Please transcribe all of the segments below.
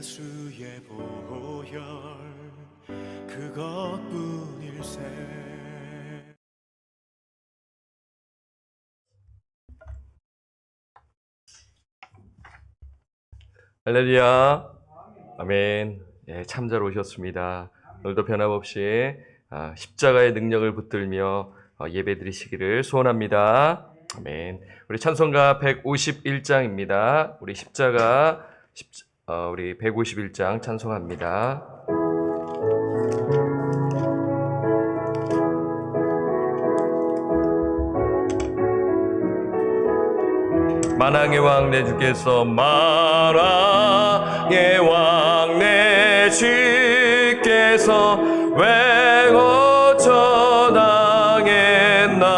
주의 보혈 그것뿐일세. 할렐루야. 아멘. 예, 참 잘 오셨습니다. 오늘도 변함없이 십자가의 능력을 붙들며 예배 드리시기를 소원합니다. 아멘. 우리 찬송가 151장입니다. 우리 십자가 우리 151장 찬송합니다. 만왕의 왕 내 주께서 만왕의 왕 내 주께서 왜 거쳐 당했나.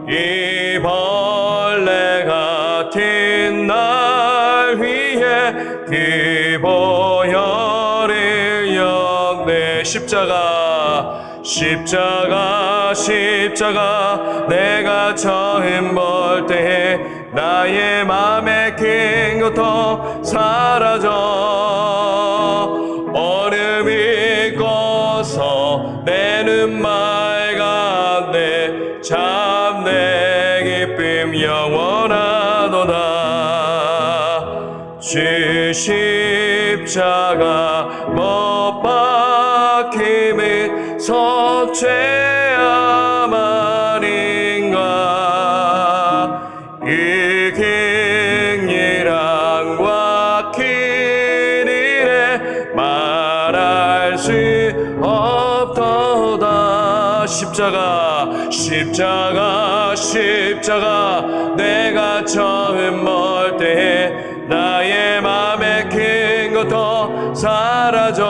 이 벌레 같은 날 위해 그 보혈을 역내. 십자가 내가 처음 볼 때에 나의 맘에 큰 것도 사라져. 얼음이 꺼서 내 눈 맑았네. 참 내 기쁨 영원하도다. 주 십자가 못 박힘은 속죄함 아닌가. 이 긍휼함과 큰 은혜 말할 수 없도다. 십자가 내가 처음 볼 때에 나의 맘에 큰 것도 사라져.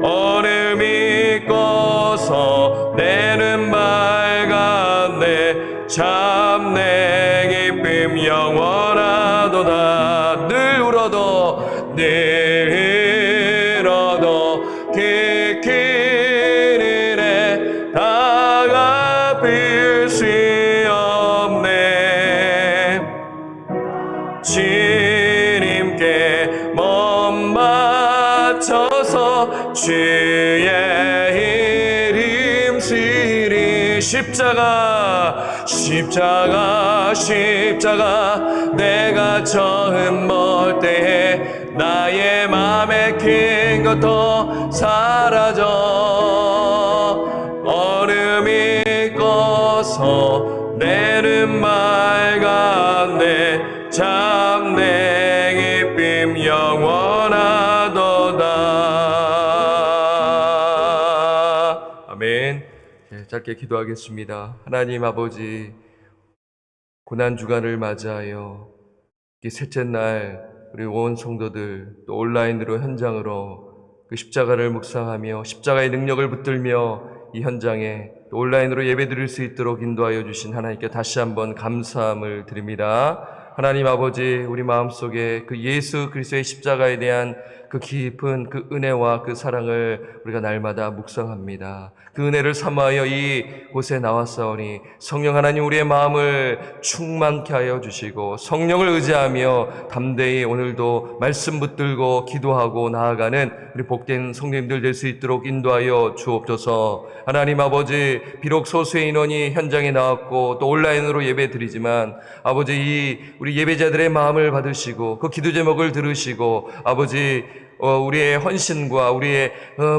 얼음이 꺼서 내 눈 맑았네. 참 내 기쁨 영원하도다. 늘 울어도 그 큰 은혜 다 갚을 수 없네. 주님께 몸 맞춰서 주의 이름 쓰리. 십자가 내가 처음 볼 때에 나의 맘에 큰 것도 사라져. 얼음이 꺼서 내 눈 맑았네. 참 내 기쁨 영원하도다. 아멘. 짧게 기도하겠습니다. 하나님 아버지, 고난주간을 맞이하여 이 셋째 날 우리 온 성도들 또 온라인으로 현장으로 그 십자가를 묵상하며 십자가의 능력을 붙들며 이 현장에 또 온라인으로 예배드릴 수 있도록 인도하여 주신 하나님께 다시 한번 감사함을 드립니다. 하나님 아버지, 우리 마음속에 그 예수 그리스도의 십자가에 대한 그 깊은 그 은혜와 그 사랑을 우리가 날마다 묵상합니다. 그 은혜를 삼하여 이 곳에 나왔사오니 성령 하나님 우리의 마음을 충만케 하여 주시고 성령을 의지하며 담대히 오늘도 말씀 붙들고 기도하고 나아가는 우리 복된 성도님들 될 수 있도록 인도하여 주옵소서. 하나님 아버지, 비록 소수의 인원이 현장에 나왔고 또 온라인으로 예배 드리지만 아버지, 이 우리 예배자들의 마음을 받으시고 그 기도 제목을 들으시고 아버지, 우리의 헌신과 우리의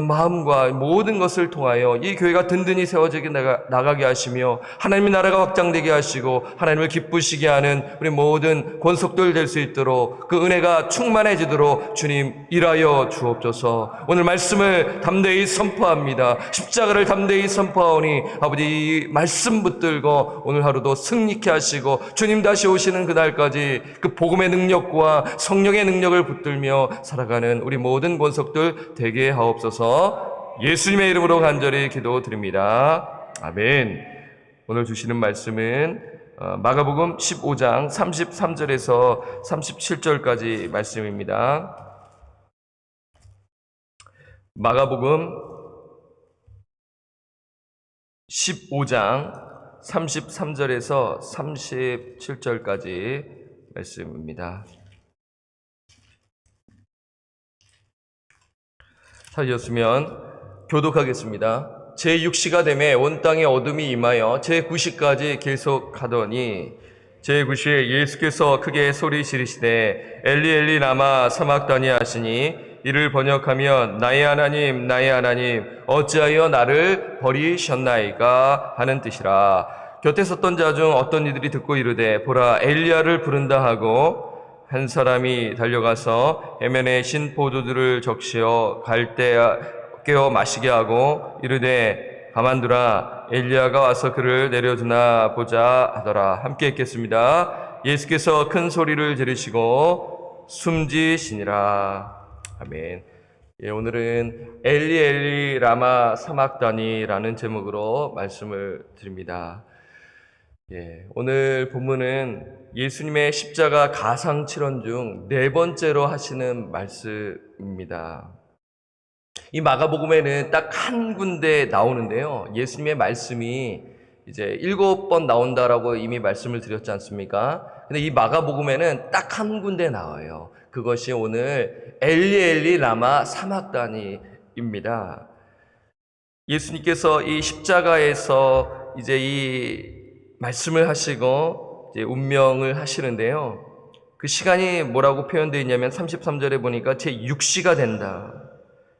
마음과 모든 것을 통하여 이 교회가 든든히 세워지게 나가게 하시며 하나님의 나라가 확장되게 하시고 하나님을 기쁘시게 하는 우리 모든 권속들 될 수 있도록 그 은혜가 충만해지도록 주님 일하여 주옵소서. 오늘 말씀을 담대히 선포합니다. 십자가를 담대히 선포하오니 아버지, 이 말씀 붙들고 오늘 하루도 승리케 하시고 주님 다시 오시는 그날까지 그 복음의 능력과 성령의 능력을 붙들며 살아가는 우리 모든 권속들 되게 하옵소서. 예수님의 이름으로 간절히 기도드립니다. 아멘. 오늘 주시는 말씀은 마가복음 15장 33절에서 37절까지 말씀입니다. 마가복음 15장 33절에서 37절까지 말씀입니다. 찾으셨으면 교독하겠습니다. 제6시가 되매 온 땅에 어둠이 임하여 제9시까지 계속하더니 제9시에 예수께서 크게 소리 지르시되 엘리 엘리 라마 사막다니 하시니 이를 번역하면 나의 하나님 나의 하나님 어찌하여 나를 버리셨나이까 하는 뜻이라. 곁에 섰던 자 중 어떤 이들이 듣고 이르되 보라 엘리야를 부른다 하고 한 사람이 달려가서 해면에 신 포도주를 적시어 갈대아 깨어 마시게 하고 이르되 가만두라 엘리야가 와서 그를 내려주나 보자 하더라. 함께 읽겠습니다. 예수께서 큰 소리를 지르시고 숨지시니라. 아멘. 예, 오늘은 엘리 엘리 라마 사막다니라는 제목으로 말씀을 드립니다. 예, 오늘 본문은 예수님의 십자가 가상칠언 중 네 번째로 하시는 말씀입니다. 이 마가복음에는 딱 한 군데 나오는데요. 예수님의 말씀이 이제 7번 나온다라고 이미 말씀을 드렸지 않습니까? 근데 이 마가복음에는 딱 한 군데 나와요. 그것이 오늘 엘리 엘리 라마 사막다니입니다. 예수님께서 이 십자가에서 이제 이 말씀을 하시고 이제 운명을 하시는데요. 그 시간이 뭐라고 표현되어 있냐면 33절에 보니까 제6시가 된다.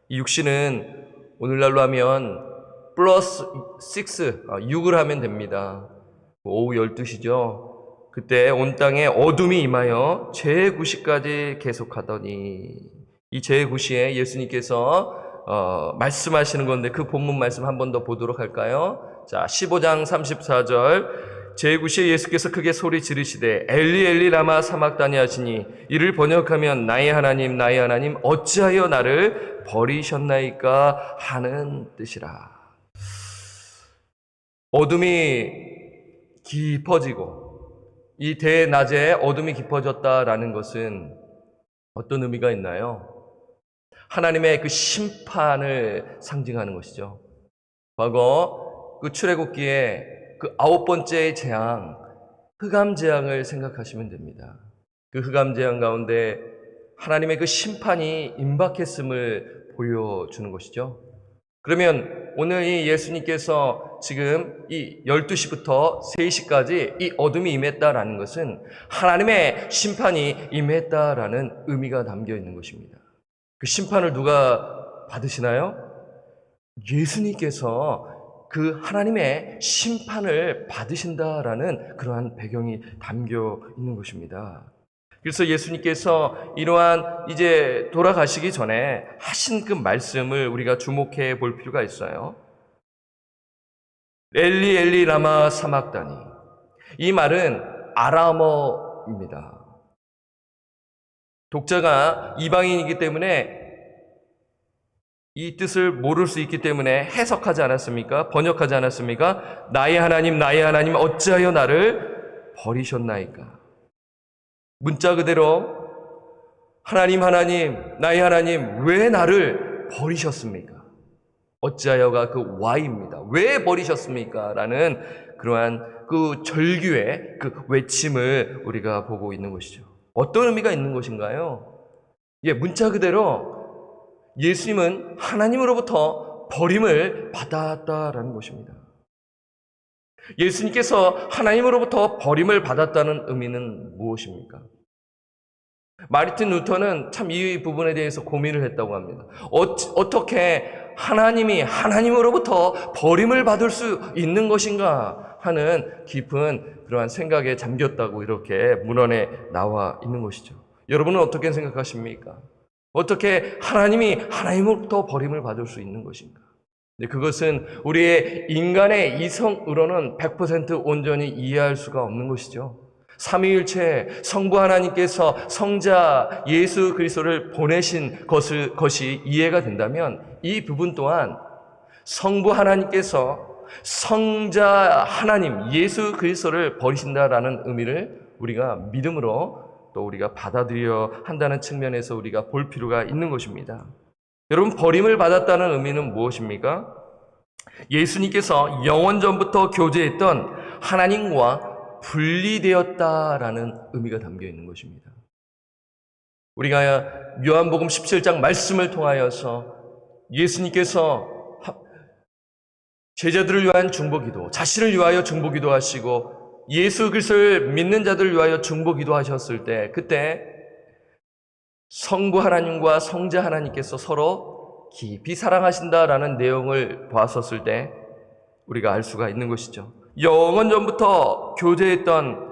이 6시는 오늘날로 하면 플러스 6을 하면 됩니다. 오후 12시죠. 그때 온 땅에 어둠이 임하여 제9시까지 계속하더니 이 제9시에 예수님께서 말씀하시는 건데 그 본문 말씀 한 번 더 보도록 할까요? 자, 15장 34절 제9시에 예수께서 크게 소리 지르시되 엘리 엘리 라마 사막다니 하시니 이를 번역하면 나의 하나님 나의 하나님 어찌하여 나를 버리셨나이까 하는 뜻이라. 어둠이 깊어지고 이 대낮에 어둠이 깊어졌다라는 것은 어떤 의미가 있나요? 하나님의 그 심판을 상징하는 것이죠. 과거 그 출애굽기에 그 9번째 재앙, 흑암 재앙을 생각하시면 됩니다. 그 흑암 재앙 가운데 하나님의 그 심판이 임박했음을 보여주는 것이죠. 그러면 오늘 이 예수님께서 지금 이 12시부터 3시까지 이 어둠이 임했다라는 것은 하나님의 심판이 임했다라는 의미가 담겨 있는 것입니다. 그 심판을 누가 받으시나요? 예수님께서 그 하나님의 심판을 받으신다라는 그러한 배경이 담겨 있는 것입니다. 그래서 예수님께서 이러한 이제 돌아가시기 전에 하신 그 말씀을 우리가 주목해 볼 필요가 있어요. 엘리 엘리 라마 사막다니. 이 말은 아람어입니다. 독자가 이방인이기 때문에 이 뜻을 모를 수 있기 때문에 해석하지 않았습니까? 번역하지 않았습니까? 나의 하나님 어찌하여 나를 버리셨나이까? 문자 그대로 하나님 나의 하나님 왜 나를 버리셨습니까? 어찌하여가 그 why입니다. 왜 버리셨습니까? 라는 그러한 그 절규의 그 외침을 우리가 보고 있는 것이죠. 어떤 의미가 있는 것인가요? 예, 문자 그대로 예수님은 하나님으로부터 버림을 받았다라는 것입니다. 예수님께서 하나님으로부터 버림을 받았다는 의미는 무엇입니까? 마르틴 루터는 참 이 부분에 대해서 고민을 했다고 합니다. 어떻게 하나님이 하나님으로부터 버림을 받을 수 있는 것인가 하는 깊은 그러한 생각에 잠겼다고 이렇게 문헌에 나와 있는 것이죠. 여러분은 어떻게 생각하십니까? 어떻게 하나님이 하나님으로부터 버림을 받을 수 있는 것인가? 그것은 우리의 인간의 이성으로는 100% 온전히 이해할 수가 없는 것이죠. 삼위일체 성부 하나님께서 성자 예수 그리스도를 보내신 것이 이해가 된다면 이 부분 또한 성부 하나님께서 성자 하나님 예수 그리스도를 버리신다라는 의미를 우리가 믿음으로 또 우리가 받아들여야 한다는 측면에서 우리가 볼 필요가 있는 것입니다. 여러분, 버림을 받았다는 의미는 무엇입니까? 예수님께서 영원 전부터 교제했던 하나님과 분리되었다라는 의미가 담겨 있는 것입니다. 우리가 요한복음 17장 말씀을 통하여서 예수님께서 제자들을 위한 중보기도, 자신을 위하여 중보기도 하시고 예수 그리스도를 믿는 자들을 위하여 중보기도 하셨을 때, 그때 성부 하나님과 성자 하나님께서 서로 깊이 사랑하신다라는 내용을 보았었을 때 우리가 알 수가 있는 것이죠. 영원 전부터 교제했던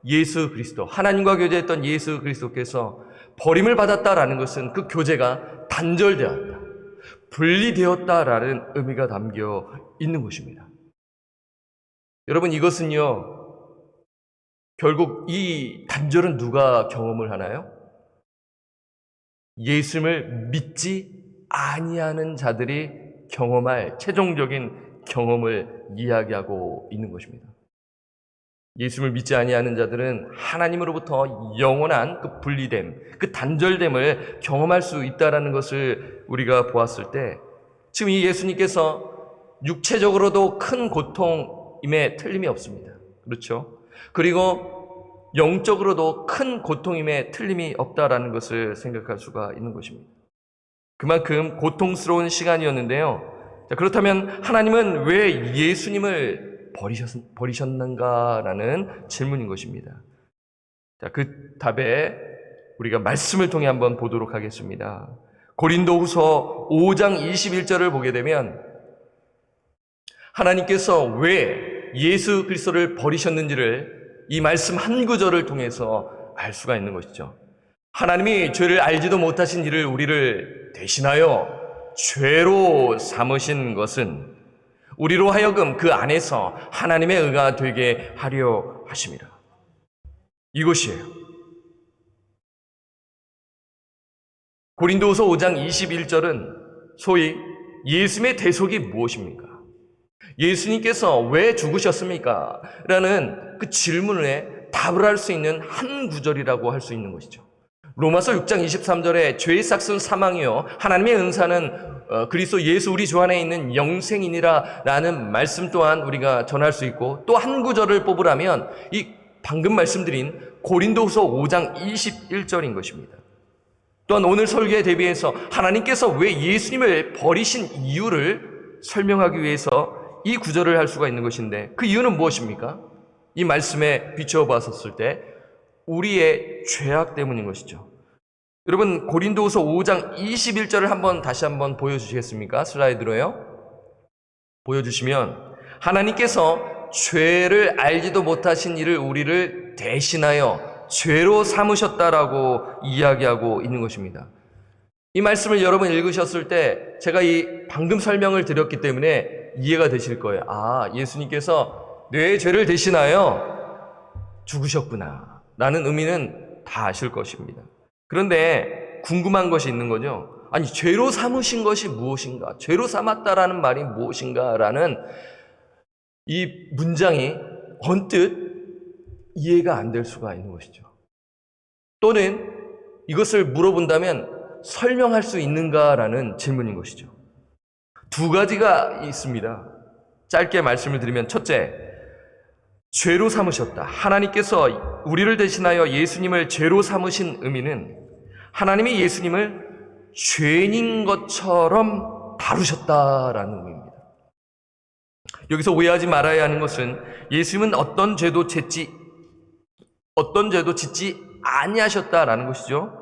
예수 그리스도, 하나님과 교제했던 예수 그리스도께서 버림을 받았다라는 것은 그 교제가 단절되었다, 분리되었다라는 의미가 담겨 있는 것입니다. 여러분, 이것은요, 결국 이 단절은 누가 경험을 하나요? 예수님을 믿지 아니하는 자들이 경험할 최종적인 경험을 이야기하고 있는 것입니다. 예수님을 믿지 아니하는 자들은 하나님으로부터 영원한 그 분리됨, 그 단절됨을 경험할 수 있다는 것을 우리가 보았을 때, 지금 이 예수님께서 육체적으로도 큰 고통임에 틀림이 없습니다. 그렇죠? 그리고 영적으로도 큰 고통임에 틀림이 없다라는 것을 생각할 수가 있는 것입니다. 그만큼 고통스러운 시간이었는데요. 자, 그렇다면 하나님은 왜 예수님을 버리셨는가라는 질문인 것입니다. 자, 그 답에 우리가 말씀을 통해 한번 보도록 하겠습니다. 고린도후서 5장 21절을 보게 되면 하나님께서 왜 예수 그리스도를 버리셨는지를 이 말씀 한 구절을 통해서 알 수가 있는 것이죠. 하나님이 죄를 알지도 못하신 이를 우리를 대신하여 죄로 삼으신 것은 우리로 하여금 그 안에서 하나님의 의가 되게 하려 하심이라. 이것이에요. 고린도후서 5장 21절은 소위 예수님의 대속이 무엇입니까? 예수님께서 왜 죽으셨습니까? 라는 그 질문에 답을 할 수 있는 한 구절이라고 할 수 있는 것이죠. 로마서 6장 23절에 죄의 삭은 사망이요 하나님의 은사는 그리스도 예수 우리 주 안에 있는 영생이니라 라는 말씀 또한 우리가 전할 수 있고, 또 한 구절을 뽑으라면 이 방금 말씀드린 고린도후서 5장 21절인 것입니다. 또한 오늘 설교에 대비해서 하나님께서 왜 예수님을 버리신 이유를 설명하기 위해서 이 구절을 할 수가 있는 것인데, 그 이유는 무엇입니까? 이 말씀에 비추어 봤었을 때 우리의 죄악 때문인 것이죠. 여러분, 고린도후서 5장 21절을 다시 한번 보여주시겠습니까? 슬라이드로요. 보여주시면 하나님께서 죄를 알지도 못하신 이를 우리를 대신하여 죄로 삼으셨다라고 이야기하고 있는 것입니다. 이 말씀을 여러분 읽으셨을 때 제가 이 방금 설명을 드렸기 때문에 이해가 되실 거예요. 아, 예수님께서 내 죄를 대신하여 죽으셨구나 라는 의미는 다 아실 것입니다. 그런데 궁금한 것이 있는 거죠. 아니, 죄로 삼으신 것이 무엇인가? 죄로 삼았다라는 말이 무엇인가? 라는 이 문장이 언뜻 이해가 안 될 수가 있는 것이죠. 또는 이것을 물어본다면 설명할 수 있는가라는 질문인 것이죠. 두 가지가 있습니다. 짧게 말씀을 드리면, 첫째, 죄로 삼으셨다. 하나님께서 우리를 대신하여 예수님을 죄로 삼으신 의미는 하나님이 예수님을 죄인인 것처럼 다루셨다라는 의미입니다. 여기서 오해하지 말아야 하는 것은 예수님은 어떤 죄도 짓지 아니하셨다라는 것이죠.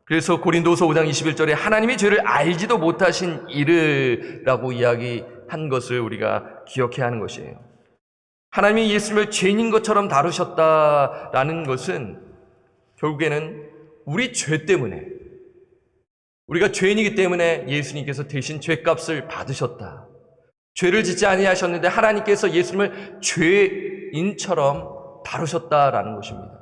그래서 고린도후서 5장 21절에 하나님이 죄를 알지도 못하신 이르라고 이야기한 것을 우리가 기억해야 하는 것이에요. 하나님이 예수님을 죄인인 것처럼 다루셨다라는 것은 결국에는 우리 죄 때문에, 우리가 죄인이기 때문에 예수님께서 대신 죄값을 받으셨다. 죄를 짓지 아니하셨는데 하나님께서 예수님을 죄인처럼 다루셨다라는 것입니다.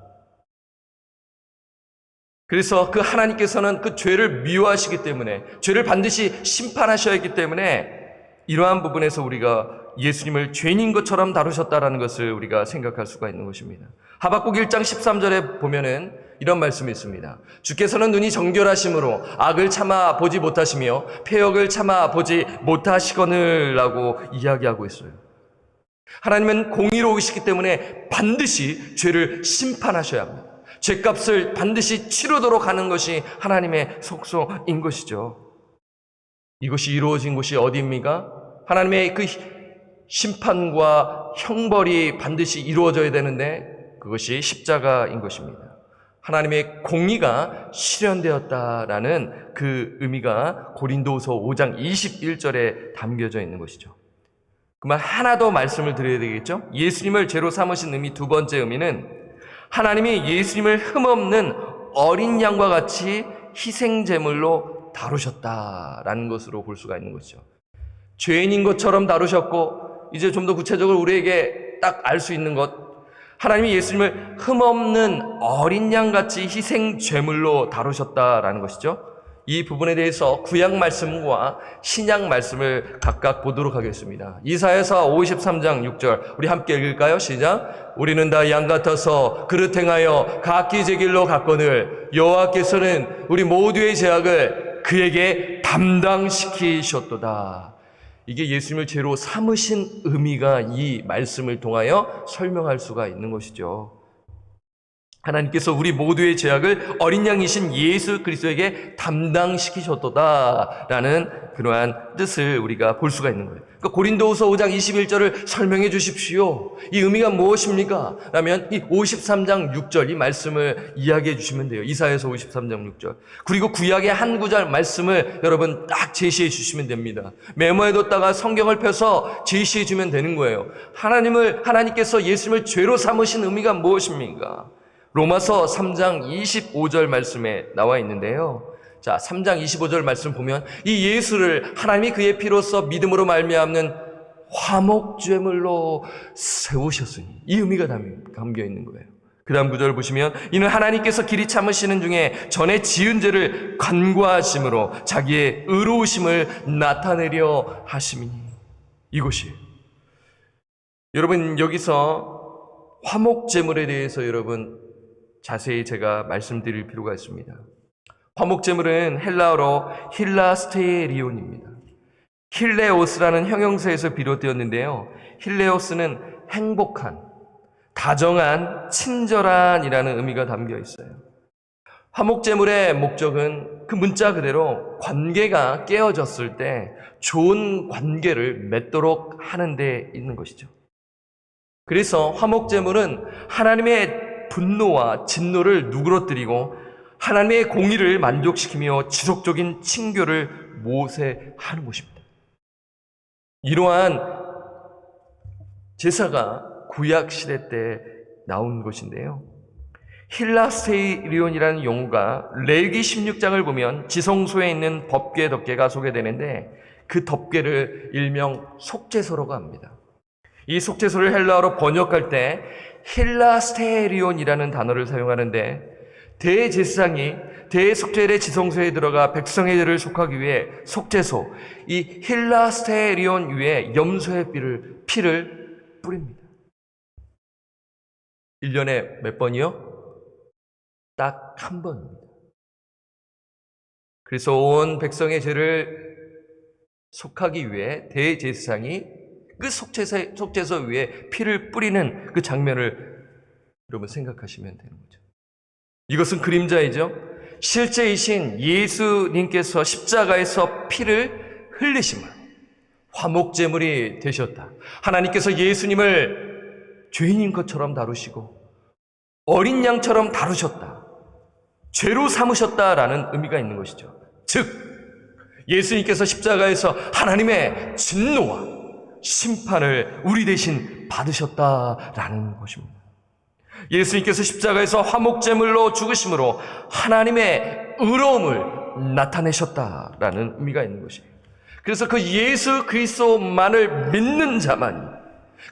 그래서 그 하나님께서는 그 죄를 미워하시기 때문에, 죄를 반드시 심판하셔야 했기 때문에 이러한 부분에서 우리가 예수님을 죄인인 것처럼 다루셨다라는 것을 우리가 생각할 수가 있는 것입니다. 하박국 1장 13절에 보면은 이런 말씀이 있습니다. 주께서는 눈이 정결하심으로 악을 참아 보지 못하시며 패역을 참아 보지 못하시거늘라고 이야기하고 있어요. 하나님은 공의로우시기 때문에 반드시 죄를 심판하셔야 합니다. 죄값을 반드시 치르도록 하는 것이 하나님의 속성인 것이죠. 이것이 이루어진 곳이 어디입니까? 하나님의 그 심판과 형벌이 반드시 이루어져야 되는데 그것이 십자가인 것입니다. 하나님의 공의가 실현되었다라는 그 의미가 고린도후서 5장 21절에 담겨져 있는 것이죠. 그만 하나 더 말씀을 드려야 되겠죠? 예수님을 죄로 삼으신 의미, 두 번째 의미는 하나님이 예수님을 흠없는 어린 양과 같이 희생제물로 다루셨다라는 것으로 볼 수가 있는 것이죠. 죄인인 것처럼 다루셨고, 이제 좀 더 구체적으로 우리에게 딱 알 수 있는 것, 하나님이 예수님을 흠없는 어린 양같이 희생제물로 다루셨다라는 것이죠. 이 부분에 대해서 구약 말씀과 신약 말씀을 각각 보도록 하겠습니다. 이사야서 53장 6절 우리 함께 읽을까요? 시작. 우리는 다 양 같아서 그릇 행하여 각기 제 길로 갔거늘 여호와께서는 우리 모두의 죄악을 그에게 담당시키셨도다. 이게 예수님을 죄로 삼으신 의미가 이 말씀을 통하여 설명할 수가 있는 것이죠. 하나님께서 우리 모두의 죄악을 어린 양이신 예수 그리스도에게 담당시키셨도다라는 그러한 뜻을 우리가 볼 수가 있는 거예요. 그러니까 고린도후서 5장 21절을 설명해 주십시오. 이 의미가 무엇입니까? 라면 이 53장 6절 이 말씀을 이야기해 주시면 돼요. 이사야서 53장 6절. 그리고 구약의 한 구절 말씀을 여러분 딱 제시해 주시면 됩니다. 메모해 뒀다가 성경을 펴서 제시해 주면 되는 거예요. 하나님께서 예수님을 죄로 삼으신 의미가 무엇입니까? 로마서 3장 25절 말씀에 나와 있는데요. 자, 3장 25절 말씀 보면 이 예수를 하나님이 그의 피로써 믿음으로 말미암는 화목제물로 세우셨으니 이 의미가 담겨 있는 거예요. 그 다음 구절 보시면 이는 하나님께서 길이 참으시는 중에 전에 지은 죄를 간구하심으로 자기의 의로우심을 나타내려 하심이니 이것이에요. 여러분 여기서 화목제물에 대해서 여러분 자세히 제가 말씀드릴 필요가 있습니다. 화목제물은 헬라어로 힐라스테리온입니다. 힐레오스라는 형용사에서 비롯되었는데요. 힐레오스는 행복한, 다정한, 친절한이라는 의미가 담겨 있어요. 화목제물의 목적은 그 문자 그대로 관계가 깨어졌을 때 좋은 관계를 맺도록 하는 데 있는 것이죠. 그래서 화목제물은 하나님의 분노와 진노를 누그러뜨리고 하나님의 공의를 만족시키며 지속적인 친교를 모세하는 것입니다. 이러한 제사가 구약시대 때 나온 것인데요. 힐라스테리온이라는 용어가 레위기 16장을 보면 지성소에 있는 법궤 덮개가 소개되는데 그 덮개를 일명 속죄소라고 합니다. 이 속죄소를 헬라어로 번역할 때 힐라스테리온이라는 단어를 사용하는데 대제사장이 대속죄의 지성소에 들어가 백성의 죄를 속하기 위해 속죄소, 이 힐라스테리온 위에 염소의 피를 뿌립니다. 1년에 몇 번이요? 딱 한 번입니다. 그래서 온 백성의 죄를 속하기 위해 대제사장이 그 속죄소 위에 피를 뿌리는 그 장면을 여러분 생각하시면 되는 거죠. 이것은 그림자이죠. 실제이신 예수님께서 십자가에서 피를 흘리심으로 화목제물이 되셨다. 하나님께서 예수님을 죄인인 것처럼 다루시고 어린 양처럼 다루셨다. 죄로 삼으셨다라는 의미가 있는 것이죠. 즉 예수님께서 십자가에서 하나님의 진노와 심판을 우리 대신 받으셨다라는 것입니다. 예수님께서 십자가에서 화목제물로 죽으심으로 하나님의 의로움을 나타내셨다라는 의미가 있는 것이에요. 그래서 그 예수 그리스도만을 믿는 자만이,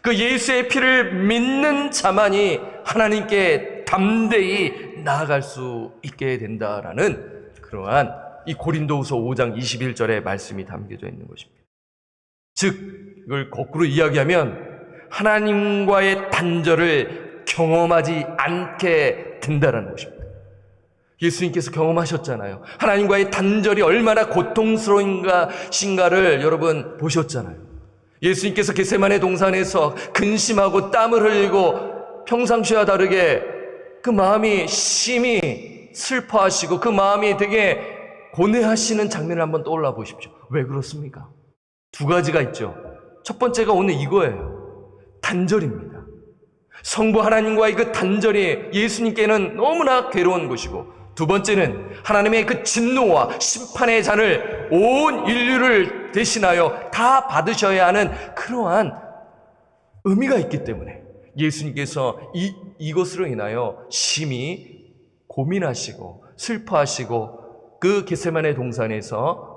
그 예수의 피를 믿는 자만이 하나님께 담대히 나아갈 수 있게 된다라는 그러한 이 고린도후서 5장 21절의 말씀이 담겨져 있는 것입니다. 즉 이걸 거꾸로 이야기하면 하나님과의 단절을 경험하지 않게 된다는 것입니다. 예수님께서 경험하셨잖아요. 하나님과의 단절이 얼마나 고통스러운가를 여러분 보셨잖아요. 예수님께서 겟세마네 동산에서 근심하고 땀을 흘리고 평상시와 다르게 그 마음이 심히 슬퍼하시고 그 마음이 되게 고뇌하시는 장면을 한번 떠올라 보십시오. 왜 그렇습니까? 두 가지가 있죠. 첫 번째가 오늘 이거예요. 단절입니다. 성부 하나님과의 그 단절이 예수님께는 너무나 괴로운 것이고, 두 번째는 하나님의 그 진노와 심판의 잔을 온 인류를 대신하여 다 받으셔야 하는 그러한 의미가 있기 때문에 예수님께서 이것으로 인하여 심히 고민하시고 슬퍼하시고 그 겟세마네 동산에서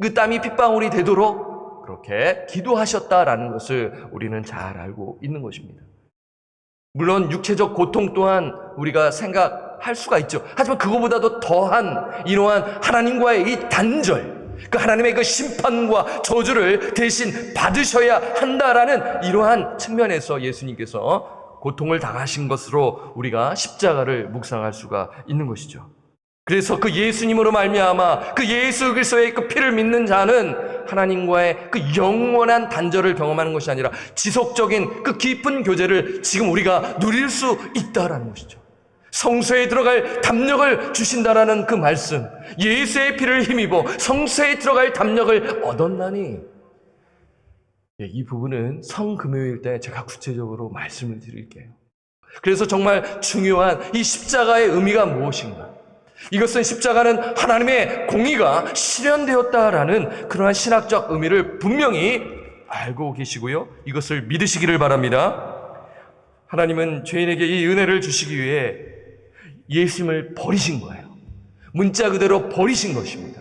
그 땀이 핏방울이 되도록 그렇게 기도하셨다라는 것을 우리는 잘 알고 있는 것입니다. 물론 육체적 고통 또한 우리가 생각할 수가 있죠. 하지만 그거보다도 더한 이러한 하나님과의 이 단절, 그 하나님의 그 심판과 저주를 대신 받으셔야 한다라는 이러한 측면에서 예수님께서 고통을 당하신 것으로 우리가 십자가를 묵상할 수가 있는 것이죠. 그래서 그 예수님으로 말미암아 그 예수 그리스도의 그 피를 믿는 자는 하나님과의 그 영원한 단절을 경험하는 것이 아니라 지속적인 그 깊은 교제를 지금 우리가 누릴 수 있다라는 것이죠. 성소에 들어갈 담력을 주신다라는 그 말씀, 예수의 피를 힘입어 성소에 들어갈 담력을 얻었나니, 이 부분은 성금요일 때 제가 구체적으로 말씀을 드릴게요. 그래서 정말 중요한 이 십자가의 의미가 무엇인가? 이것은 십자가는 하나님의 공의가 실현되었다라는 그러한 신학적 의미를 분명히 알고 계시고요. 이것을 믿으시기를 바랍니다. 하나님은 죄인에게 이 은혜를 주시기 위해 예수님을 버리신 거예요. 문자 그대로 버리신 것입니다.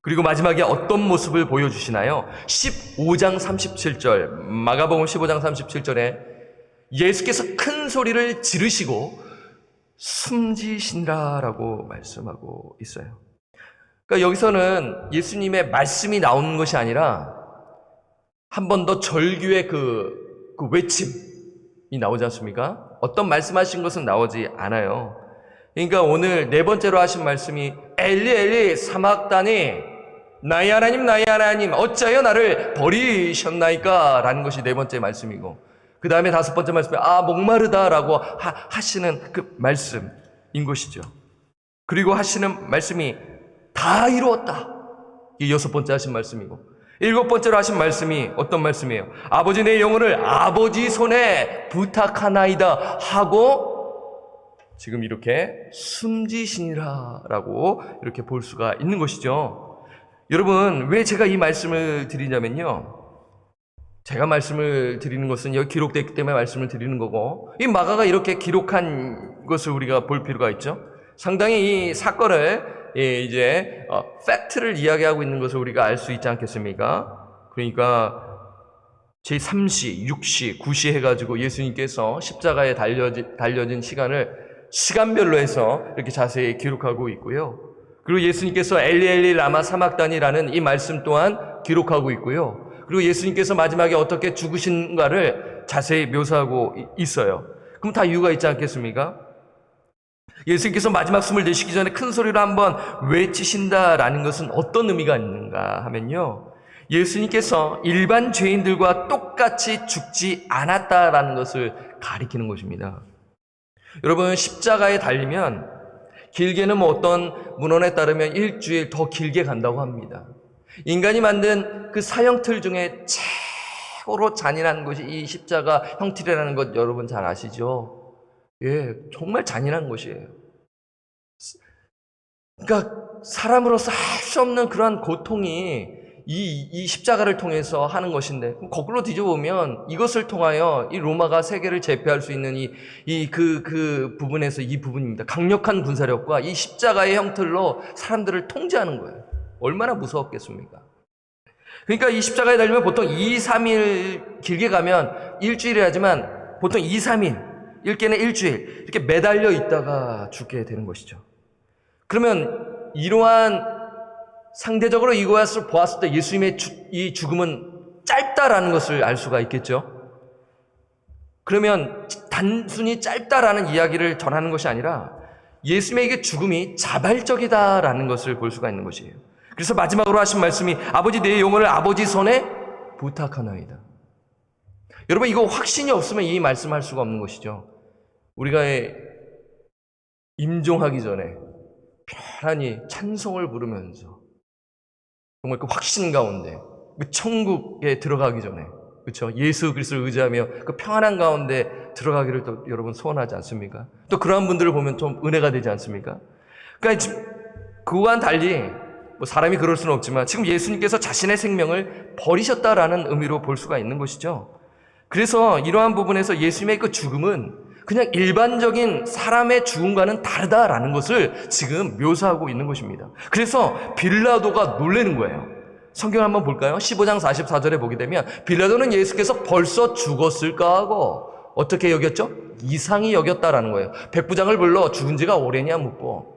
그리고 마지막에 어떤 모습을 보여주시나요? 15장 37절, 마가복음 15장 37절에 예수께서 큰 소리를 지르시고 숨지신다라고 말씀하고 있어요. 그러니까 여기서는 예수님의 말씀이 나오는 것이 아니라 한 번 더 절규의 그 외침이 나오지 않습니까? 어떤 말씀하신 것은 나오지 않아요. 그러니까 오늘 네 번째로 하신 말씀이 엘리 엘리 사막다니 나의 하나님 어찌하여 나를 버리셨나이까 라는 것이 네 번째 말씀이고, 그 다음에 다섯 번째 말씀이 목마르다라고 하시는 그 말씀인 것이죠. 그리고 하시는 말씀이 다 이루었다, 이 여섯 번째 하신 말씀이고, 일곱 번째로 하신 말씀이 어떤 말씀이에요? 아버지 내 영혼을 아버지 손에 부탁하나이다 하고 지금 이렇게 숨지시니라 라고 이렇게 볼 수가 있는 것이죠. 여러분, 왜 제가 이 말씀을 드리냐면요, 제가 말씀을 드리는 것은 여기 기록되어 있기 때문에 말씀을 드리는 거고, 이 마가가 이렇게 기록한 것을 우리가 볼 필요가 있죠. 상당히 이 사건을 이제 팩트를 이야기하고 있는 것을 우리가 알 수 있지 않겠습니까? 그러니까 제3시, 6시, 9시 해가지고 예수님께서 십자가에 달려진 시간을 시간별로 해서 이렇게 자세히 기록하고 있고요. 그리고 예수님께서 엘리 엘리 라마 사막다니라는 이 말씀 또한 기록하고 있고요. 그리고 예수님께서 마지막에 어떻게 죽으신가를 자세히 묘사하고 있어요. 그럼 다 이유가 있지 않겠습니까? 예수님께서 마지막 숨을 내쉬기 전에 큰 소리로 한번 외치신다라는 것은 어떤 의미가 있는가 하면요, 예수님께서 일반 죄인들과 똑같이 죽지 않았다라는 것을 가리키는 것입니다. 여러분, 십자가에 달리면 길게는 어떤 문헌에 따르면 일주일 더 길게 간다고 합니다. 인간이 만든 그 사형틀 중에 최고로 잔인한 것이 이 십자가 형틀이라는 것 여러분 잘 아시죠? 예, 정말 잔인한 것이에요. 그러니까 사람으로서 할 수 없는 그러한 고통이 이 십자가를 통해서 하는 것인데, 거꾸로 뒤져보면 이것을 통하여 이 로마가 세계를 제패할 수 있는 그 부분에서 이 부분입니다. 강력한 군사력과 이 십자가의 형틀로 사람들을 통제하는 거예요. 얼마나 무서웠겠습니까? 그러니까 이 십자가에 달리면 보통 2, 3일, 길게 가면 일주일이 하지만 보통 2, 3일, 일개는 일주일 이렇게 매달려 있다가 죽게 되는 것이죠. 그러면 이러한 상대적으로 이것을 보았을 때 예수님의 이 죽음은 짧다라는 것을 알 수가 있겠죠. 그러면 단순히 짧다라는 이야기를 전하는 것이 아니라 예수님의 죽음이 자발적이다라는 것을 볼 수가 있는 것이에요. 그래서 마지막으로 하신 말씀이 아버지 내 영혼을 아버지 손에 부탁하나이다. 여러분, 이거 확신이 없으면 이 말씀할 수가 없는 것이죠. 우리가 임종하기 전에 편안히 찬송을 부르면서 정말 그 확신 가운데 그 천국에 들어가기 전에, 그렇죠? 예수 그리스도를 의지하며 그 평안한 가운데 들어가기를 또 여러분 소원하지 않습니까? 또 그러한 분들을 보면 좀 은혜가 되지 않습니까? 그러니까 그와는 달리 뭐 사람이 그럴 수는 없지만 지금 예수님께서 자신의 생명을 버리셨다라는 의미로 볼 수가 있는 것이죠. 그래서 이러한 부분에서 예수님의 그 죽음은 그냥 일반적인 사람의 죽음과는 다르다라는 것을 지금 묘사하고 있는 것입니다. 그래서 빌라도가 놀라는 거예요. 성경 한번 볼까요? 15장 44절에 보게 되면 빌라도는 예수께서 벌써 죽었을까 하고 어떻게 여겼죠? 이상히 여겼다라는 거예요. 백부장을 불러 죽은 지가 오래냐 묻고.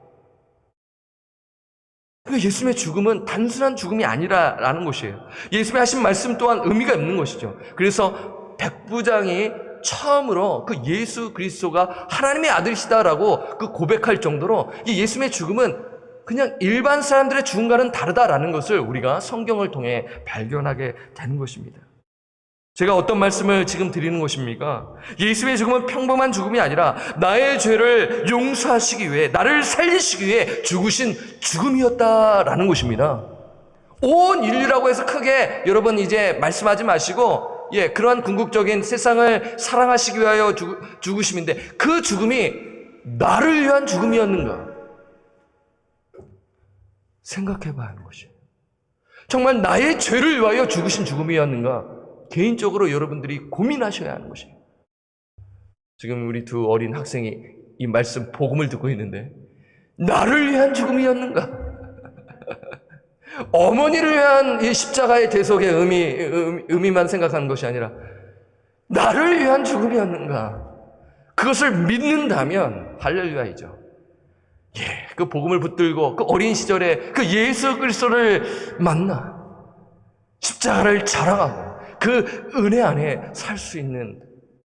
그러니까 예수님의 죽음은 단순한 죽음이 아니라는 것이에요. 예수님이 하신 말씀 또한 의미가 있는 것이죠. 그래서 백부장이 처음으로 그 예수 그리스도가 하나님의 아들이시다라고 그 고백할 정도로 이 예수님의 죽음은 그냥 일반 사람들의 죽음과는 다르다라는 것을 우리가 성경을 통해 발견하게 되는 것입니다. 제가 어떤 말씀을 지금 드리는 것입니까? 예수님의 죽음은 평범한 죽음이 아니라 나의 죄를 용서하시기 위해, 나를 살리시기 위해 죽으신 죽음이었다라는 것입니다. 온 인류라고 해서 크게 여러분 이제 말씀하지 마시고 그러한 궁극적인 세상을 사랑하시기 위하여 죽으심인데 그 죽음이 나를 위한 죽음이었는가? 생각해봐야 하는 것이에요. 정말 나의 죄를 위하여 죽으신 죽음이었는가? 개인적으로 여러분들이 고민하셔야 하는 것이에요. 지금 우리 두 어린 학생이 이 말씀 복음을 듣고 있는데 나를 위한 죽음이었는가? 어머니를 위한 이 십자가의 대속의 의미만 생각하는 것이 아니라 나를 위한 죽음이었는가? 그것을 믿는다면 할렐루야이죠. 그 복음을 붙들고 그 어린 시절에 그 예수 그리스도를 만나 십자가를 자랑하고 그 은혜 안에 살 수 있는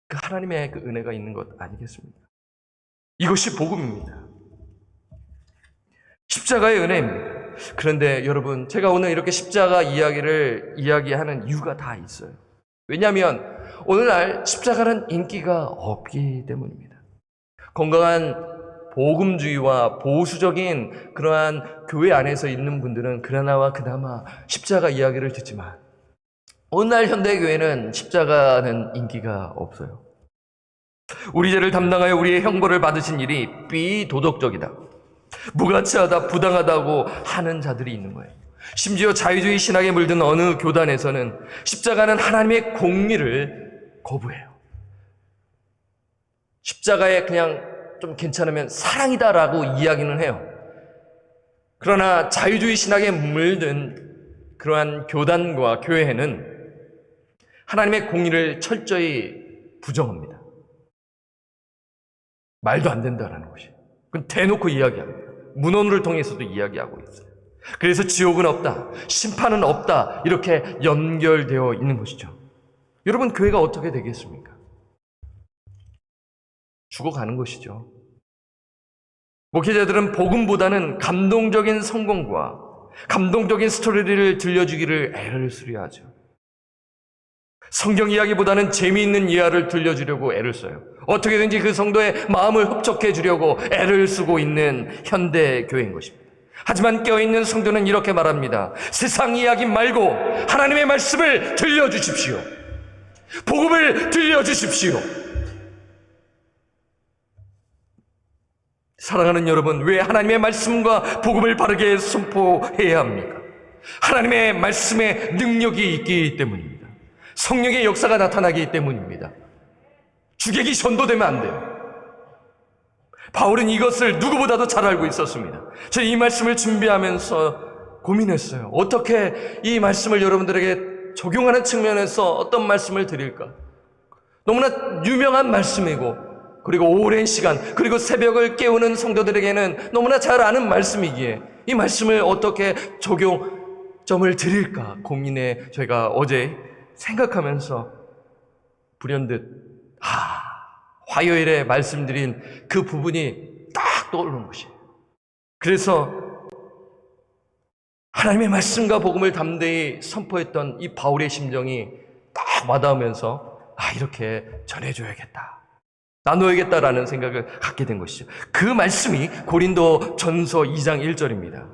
그 하나님의 그 은혜가 있는 것 아니겠습니까? 이것이 복음입니다. 십자가의 은혜입니다. 그런데 여러분, 제가 오늘 이렇게 십자가 이야기를 이야기하는 이유가 다 있어요. 왜냐하면 오늘날 십자가는 인기가 없기 때문입니다. 건강한 복음주의와 보수적인 그러한 교회 안에서 있는 분들은 그나마 십자가 이야기를 듣지만 오늘날 현대교회는 십자가는 인기가 없어요. 우리 죄를 담당하여 우리의 형벌을 받으신 일이 비도덕적이다, 무가치하다, 부당하다고 하는 자들이 있는 거예요. 심지어 자유주의 신학에 물든 어느 교단에서는 십자가는 하나님의 공의를 거부해요. 십자가에 그냥 좀 괜찮으면 사랑이다라고 이야기는 해요. 그러나 자유주의 신학에 물든 그러한 교단과 교회는 하나님의 공의를 철저히 부정합니다. 말도 안 된다라는 것이에요. 그건 대놓고 이야기합니다. 문헌을 통해서도 이야기하고 있어요. 그래서 지옥은 없다, 심판은 없다, 이렇게 연결되어 있는 것이죠. 여러분, 교회가 어떻게 되겠습니까? 죽어가는 것이죠. 목회자들은 복음보다는 감동적인 성공과 감동적인 스토리를 들려주기를 애를 쓰려 하죠. 성경 이야기보다는 재미있는 이야기를 들려주려고 애를 써요. 어떻게든지 그 성도의 마음을 흡족해 주려고 애를 쓰고 있는 현대 교회인 것입니다. 하지만 깨어있는 성도는 이렇게 말합니다. 세상 이야기 말고 하나님의 말씀을 들려주십시오. 복음을 들려주십시오. 사랑하는 여러분, 왜 하나님의 말씀과 복음을 바르게 선포해야 합니까? 하나님의 말씀에 능력이 있기 때문입니다. 성령의 역사가 나타나기 때문입니다. 주객이 전도되면 안 돼요. 바울은 이것을 누구보다도 잘 알고 있었습니다. 저는 이 말씀을 준비하면서 고민했어요. 어떻게 이 말씀을 여러분들에게 적용하는 측면에서 어떤 말씀을 드릴까? 너무나 유명한 말씀이고, 그리고 오랜 시간, 그리고 새벽을 깨우는 성도들에게는 너무나 잘 아는 말씀이기에 이 말씀을 어떻게 적용점을 드릴까 고민해 저희가 어제 생각하면서 불현듯 화요일에 말씀드린 그 부분이 딱 떠오르는 것이에요. 그래서 하나님의 말씀과 복음을 담대히 선포했던 이 바울의 심정이 딱 와닿으면서 이렇게 전해줘야겠다. 나눠야겠다라는 생각을 갖게 된 것이죠. 그 말씀이 고린도 전서 2장 1절입니다.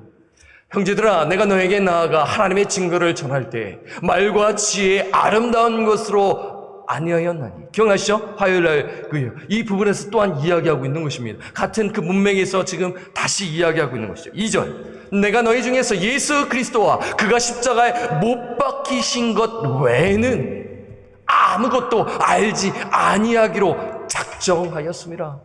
형제들아, 내가 너에게 나아가 하나님의 증거를 전할 때 말과 지혜의 아름다운 것으로 아니하였나니. 기억나시죠? 화요일날 이 부분에서 또한 이야기하고 있는 것입니다. 같은 그 문맥에서 지금 다시 이야기하고 있는 것이죠. 2절, 내가 너희 중에서 예수 그리스도와 그가 십자가에 못 박히신 것 외에는 아무것도 알지 아니하기로 작정하였습니다.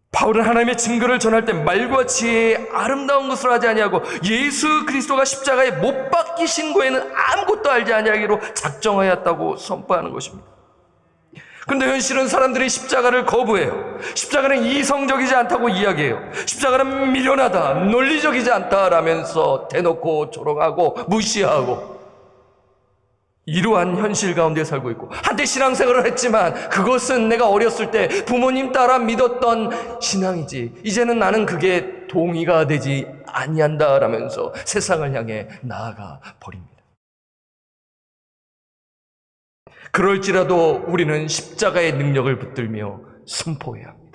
바울은 하나님의 증거를 전할 때 말과 지혜의 아름다운 것을 하지 아니하고 예수 그리스도가 십자가에 못 박히신 거에는 아무것도 알지 아니하기로 작정하였다고 선포하는 것입니다. 그런데 현실은 사람들이 십자가를 거부해요. 십자가는 이성적이지 않다고 이야기해요. 십자가는 미련하다, 논리적이지 않다라면서 대놓고 조롱하고 무시하고 이러한 현실 가운데 살고 있고, 한때 신앙생활을 했지만 그것은 내가 어렸을 때 부모님 따라 믿었던 신앙이지 이제는 나는 그게 동의가 되지 아니한다라면서 세상을 향해 나아가 버립니다. 그럴지라도 우리는 십자가의 능력을 붙들며 선포해야 합니다.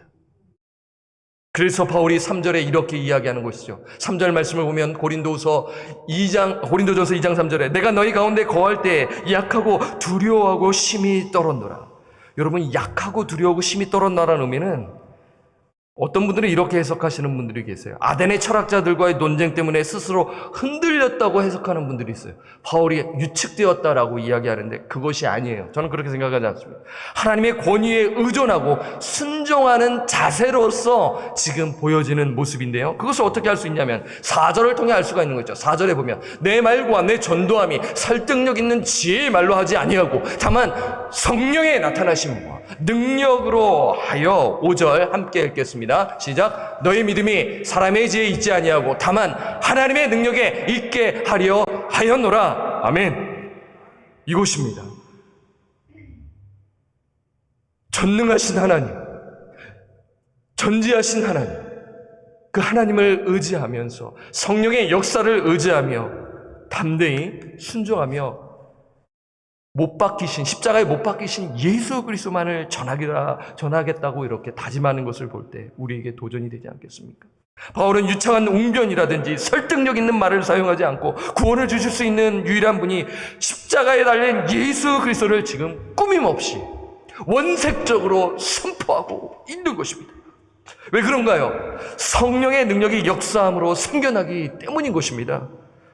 그래서 바울이 3절에 이렇게 이야기하는 것이죠. 3절 말씀을 보면 고린도전서 2장 3절에 내가 너희 가운데 거할 때 약하고 두려워하고 심히 떨었노라. 여러분, 약하고 두려워하고 심히 떨었노라는 의미는 어떤 분들은 이렇게 해석하시는 분들이 계세요. 아덴의 철학자들과의 논쟁 때문에 스스로 흔들렸다고 해석하는 분들이 있어요. 바울이 유축되었다라고 이야기하는데 그것이 아니에요. 저는 그렇게 생각하지 않습니다. 하나님의 권위에 의존하고 순종하는 자세로서 지금 보여지는 모습인데요. 그것을 어떻게 할 수 있냐면 4절을 통해 알 수가 있는 거죠. 4절에 보면 내 말과 내 전도함이 설득력 있는 지혜의 말로 하지 아니하고 다만 성령의 나타나심과 능력으로 하여. 5절 함께 읽겠습니다. 시작. 너희 믿음이 사람의 지혜에 있지 아니하고 다만 하나님의 능력에 있게 하려 하였노라. 아멘. 이것입니다. 전능하신 하나님, 전지하신 하나님, 그 하나님을 의지하면서 성령의 역사를 의지하며 담대히 순종하며 못 박히신, 십자가에 못 박히신 예수 그리스도만을 전하겠다고 이렇게 다짐하는 것을 볼 때 우리에게 도전이 되지 않겠습니까? 바울은 유창한 웅변이라든지 설득력 있는 말을 사용하지 않고 구원을 주실 수 있는 유일한 분이 십자가에 달린 예수 그리스도를 지금 꾸밈없이 원색적으로 선포하고 있는 것입니다. 왜 그런가요? 성령의 능력이 역사함으로 생겨나기 때문인 것입니다.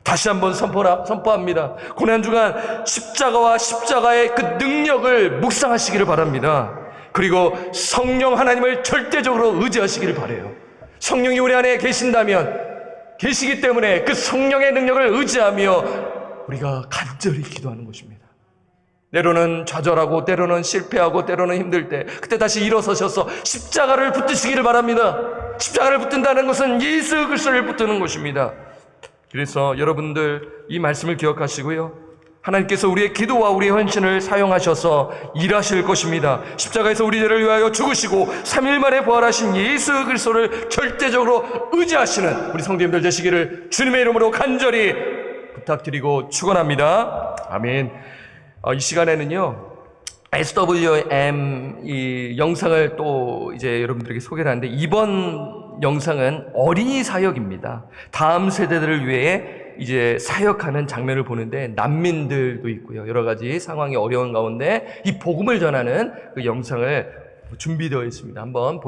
다시 한번 선포합니다. 고난 주간 십자가와 십자가의 그 능력을 묵상하시기를 바랍니다. 그리고 성령 하나님을 절대적으로 의지하시기를 바라요. 성령이 우리 안에 계시기 때문에 그 성령의 능력을 의지하며 우리가 간절히 기도하는 것입니다. 때로는 좌절하고 때로는 실패하고 때로는 힘들 때 그때 다시 일어서셔서 십자가를 붙드시기를 바랍니다. 십자가를 붙든다는 것은 예수 그리스도를 붙드는 것입니다. 그래서 여러분들 이 말씀을 기억하시고요. 하나님께서 우리의 기도와 우리의 헌신을 사용하셔서 일하실 것입니다. 십자가에서 우리 죄를 위하여 죽으시고 3일 만에 부활하신 예수 그리스도를 절대적으로 의지하시는 우리 성도님들 되시기를 주님의 이름으로 간절히 부탁드리고 축원합니다. 아멘. 이 시간에는요, SWM 이 영상을 또 이제 여러분들에게 소개를 하는데, 이번 영상은 어린이 사역입니다. 다음 세대들을 위해 이제 사역하는 장면을 보는데 난민들도 있고요. 여러 가지 상황이 어려운 가운데 이 복음을 전하는 그 영상을 준비되어 있습니다. 한번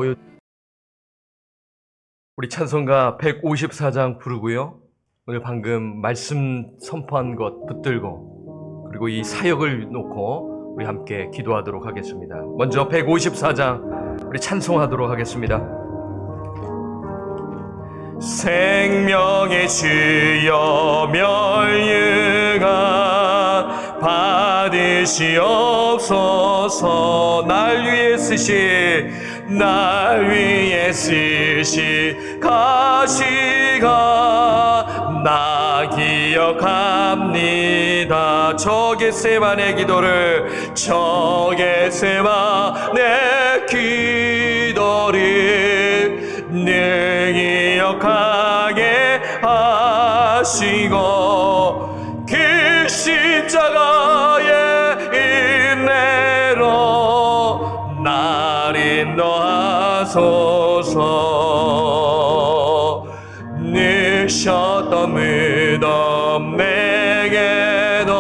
우리 찬송가 154장 부르고요. 오늘 방금 말씀 선포한 것 붙들고 그리고 이 사역을 놓고 우리 함께 기도하도록 하겠습니다. 먼저 154장 우리 찬송하도록 하겠습니다. 생명의 주여 멸류관 받으시옵소서. 날 위에 쓰시 가시가 나 기억합니다. 저 겟세마네 기도를 늘 기억하게 하시고 그 십자가의 인내로 하소서. 니셨던 무덤 내게도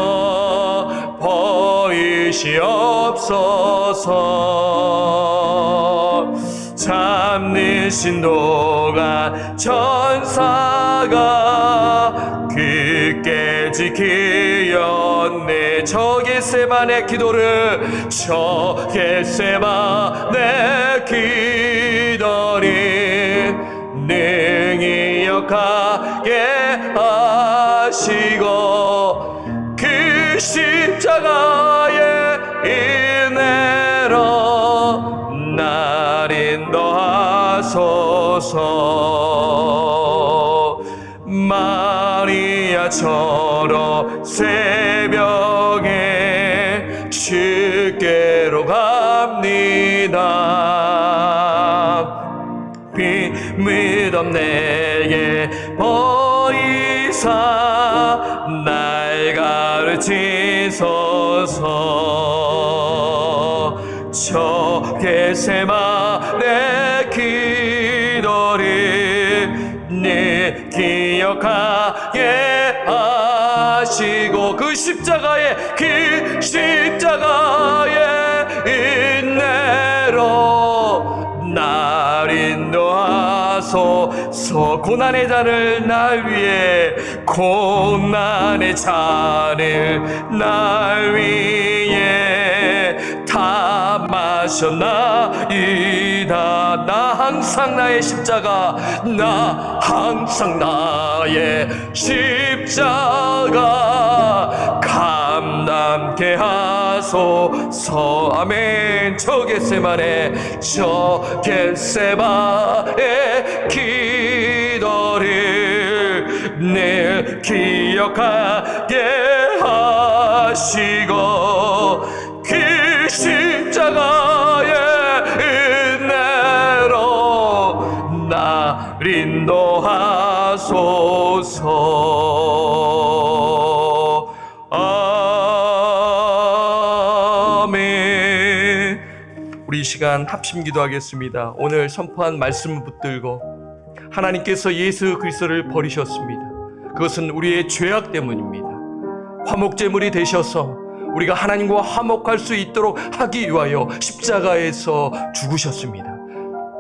보이시옵소서. 참는 신도가 천사가 굳게 지키었네. 저 겟세마네 기도를, 저 겟세마네 기도를 능히 역하게 하시고 그 십자가의 은혜로 날 인도하소서. 마리아처럼 새벽에 주께로 갑니다. 무덤 내게 보이사 날 가르치소서. 저 겟세마네 기도를 네 기억하게 하시고 그 십자가의 은혜로 날 인도하소서. 고난의 잔을 날 위해, 고난의 잔을 날 위해 다 마셨나이다. 나 항상 나의 십자가, 나 항상 나의 십자가 감당케 하소서. 아멘. 저 겟세마네, 저 겟세마의 기도를 늘 기억하게 하시고 그 십자가의 은혜로 날 인도하소서. 아멘. 우리 이 시간 합심 기도하겠습니다. 오늘 선포한 말씀을 붙들고 하나님께서 예수 그리스도를 버리셨습니다. 그것은 우리의 죄악 때문입니다. 화목제물이 되셔서 우리가 하나님과 화목할 수 있도록 하기 위하여 십자가에서 죽으셨습니다.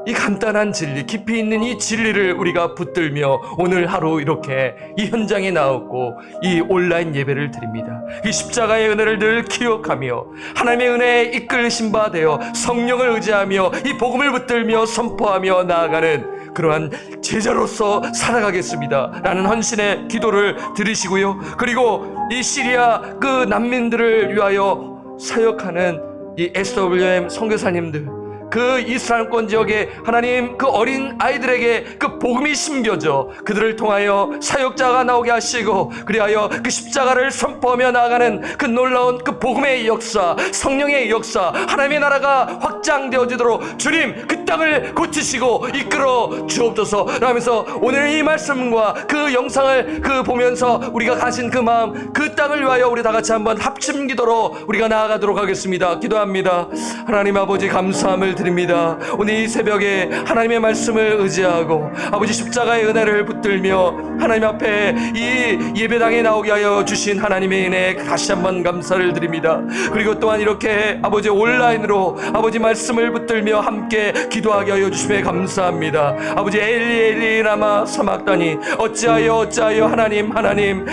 이 간단한 진리, 깊이 있는 이 진리를 우리가 붙들며 오늘 하루 이렇게 이 현장에 나왔고 이 온라인 예배를 드립니다. 이 십자가의 은혜를 늘 기억하며 하나님의 은혜에 이끌리신 바 되어 성령을 의지하며 이 복음을 붙들며 선포하며 나아가는 그러한 제자로서 살아가겠습니다 라는 헌신의 기도를 드리시고요. 그리고 이 시리아 그 난민들을 위하여 사역하는 이 SWM 선교사님들, 그 이스라엘권 지역에 하나님 그 어린 아이들에게 그 복음이 심겨져 그들을 통하여 사역자가 나오게 하시고 그리하여 그 십자가를 선포하며 나아가는 그 놀라운 그 복음의 역사, 성령의 역사, 하나님의 나라가 확장되어지도록 주님 그 땅을 고치시고 이끌어 주옵소서 라면서 오늘 이 말씀과 그 영상을 그 보면서 우리가 가진 그 마음, 그 땅을 위하여 우리 다 같이 한번 합심 기도로 우리가 나아가도록 하겠습니다. 기도합니다. 하나님 아버지 감사함을 드립니다. 오늘 이 새벽에 하나님의 말씀을 의지하고 아버지 십자가의 은혜를 붙들며 하나님 앞에 이 예배당에 나오게 하여 주신 하나님의 은혜에 다시 한번 감사를 드립니다. 그리고 또한 이렇게 아버지 온라인으로 아버지 말씀을 붙들며 함께 기도하게 하여 주심에 감사합니다. 아버지 엘리 엘리 라마 사막다니 어찌하여 하나님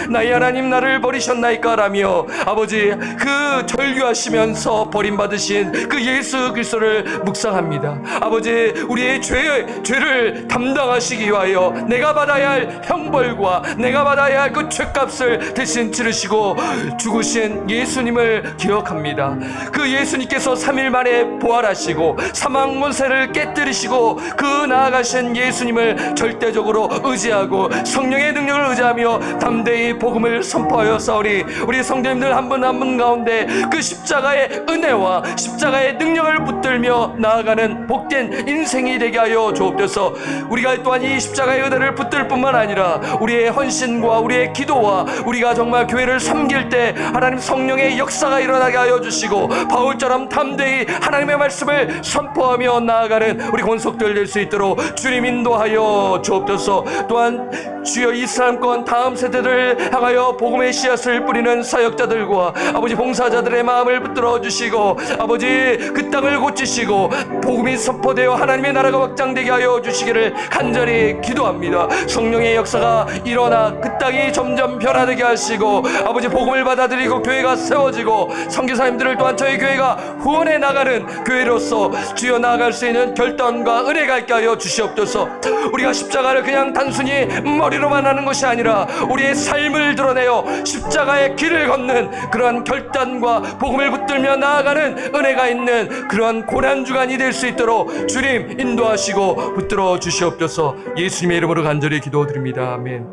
나의 하나님 나를 버리셨나이까 라며 아버지 그 절규하시면서 버림받으신 그 예수 그리스도를 묵상합니다. 아버지 우리의 죄를 담당하시기 위하여 내가 받아야 할 형벌과 내가 받아야 할 그 죄값을 대신 치르시고 죽으신 예수님을 기억합니다. 그 예수님께서 3일 만에 부활하시고 사망 권세를 깨뜨리시고 그 나아가신 예수님을 절대적으로 의지하고 성령의 능력을 의지하며 담대히 복음을 선포하여 싸우리. 우리 성도님들 한 분 한 분 가운데 그 십자가의 은혜와 십자가의 능력을 붙들며 나아가는 복된 인생이 되게 하여 주옵소서. 우리가 또한 이 십자가의 은혜를 붙들 뿐만 아니라 우리의 헌신과 우리의 기도와 우리가 정말 교회를 섬길 때 하나님 성령의 역사가 일어나게 하여 주시고 바울처럼 담대히 하나님의 말씀을 선포하며 나아가는 우리 권속들 될 수 있도록 주님 인도하여 주옵소서. 또한 주여 이 사람권 다음 세대들을 향하여 복음의 씨앗을 뿌리는 사역자들과 아버지 봉사자들의 마음을 붙들어 주시고 아버지 그 땅을 고치시고 복음이 선포되어 하나님의 나라가 확장되게 하여 주시기를 간절히 기도합니다. 성령의 역사가 일어나 그 땅이 점점 변화되게 하시고 아버지 복음을 받아들이고 교회가 세워지고 선교사님들을 또한 저희 교회가 후원해 나가는 교회로서 주여 나아갈 수 있는 결단과 은혜가 있게 하여 주시옵소서. 우리가 십자가를 그냥 단순히 머리로만 하는 것이 아니라 우리의 삶을 드러내어 십자가의 길을 걷는 그러한 결단과 복음을 붙들며 나아가는 은혜가 있는 그러한 고난주간이 될 수 있도록 주님 인도하시고 붙들어 주시옵소서. 예수님의 이름으로 간절히 기도드립니다. 아멘.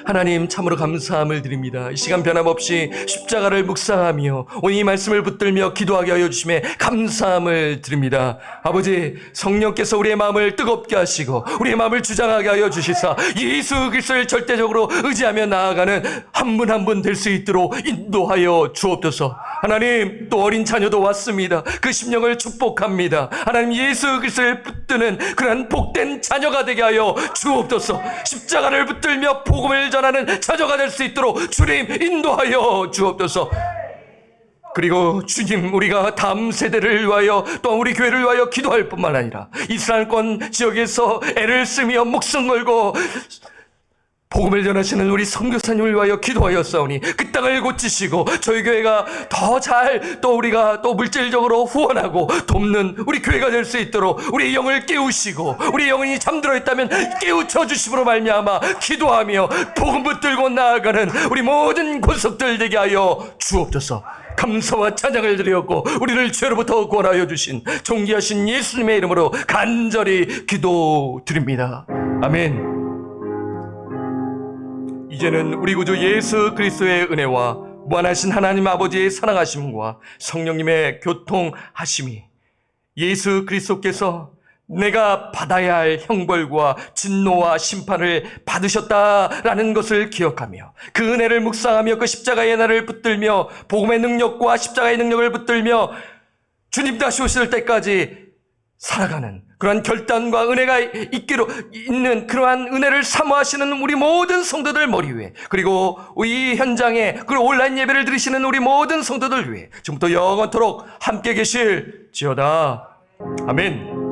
하나님 참으로 감사함을 드립니다. 이 시간 변함없이 십자가를 묵상하며 오늘 이 말씀을 붙들며 기도하게 하여 주심에 감사함을 드립니다. 아버지 성령께서 우리의 마음을 뜨겁게 하시고 우리의 마음을 주장하게 하여 주시사 예수 그리스도를 절대적으로 의지하며 나아가는 한 분 한 분 될 수 있도록 인도하여 주옵소서. 하나님 또 어린 자녀도 왔습니다. 그 심령을 축복합니다. 하나님 예수 그리스도를 붙드는 그런 복된 자녀가 되게 하여 주옵소서. 십자가를 붙들며 복음을 전하는 자녀가 될 수 있도록 주님 인도하여 주옵소서. 그리고 주님 우리가 다음 세대를 위하여 또한 우리 교회를 위하여 기도할 뿐만 아니라 이스라엘권 지역에서 애를 쓰며 목숨 걸고 복음을 전하시는 우리 선교사님을 위하여 기도하였사오니 그 땅을 고치시고 저희 교회가 더 잘 또 우리가 또 물질적으로 후원하고 돕는 우리 교회가 될 수 있도록 우리 영을 깨우시고 우리 영이 잠들어 있다면 깨우쳐 주심으로 말미암아 기도하며 복음 붙들고 나아가는 우리 모든 권속들 되게 하여 주옵소서. 감사와 찬양을 드렸고 우리를 죄로부터 구원하여 주신 존귀하신 예수님의 이름으로 간절히 기도드립니다. 아멘. 이제는 우리 구주 예수 그리스도의 은혜와 무한하신 하나님 아버지의 사랑하심과 성령님의 교통하심이 예수 그리스도께서 내가 받아야 할 형벌과 진노와 심판을 받으셨다라는 것을 기억하며 그 은혜를 묵상하며 그 십자가의 날을 붙들며 복음의 능력과 십자가의 능력을 붙들며 주님 다시 오실 때까지 살아가는 그러한 결단과 은혜가 있기로 있는 그러한 은혜를 사모하시는 우리 모든 성도들 머리 위에 그리고 이 현장에 그리고 온라인 예배를 드리시는 우리 모든 성도들 위해 지금부터 영원토록 함께 계실지어다. 아멘.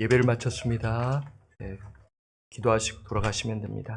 예배를 마쳤습니다. 기도하시고 돌아가시면 됩니다.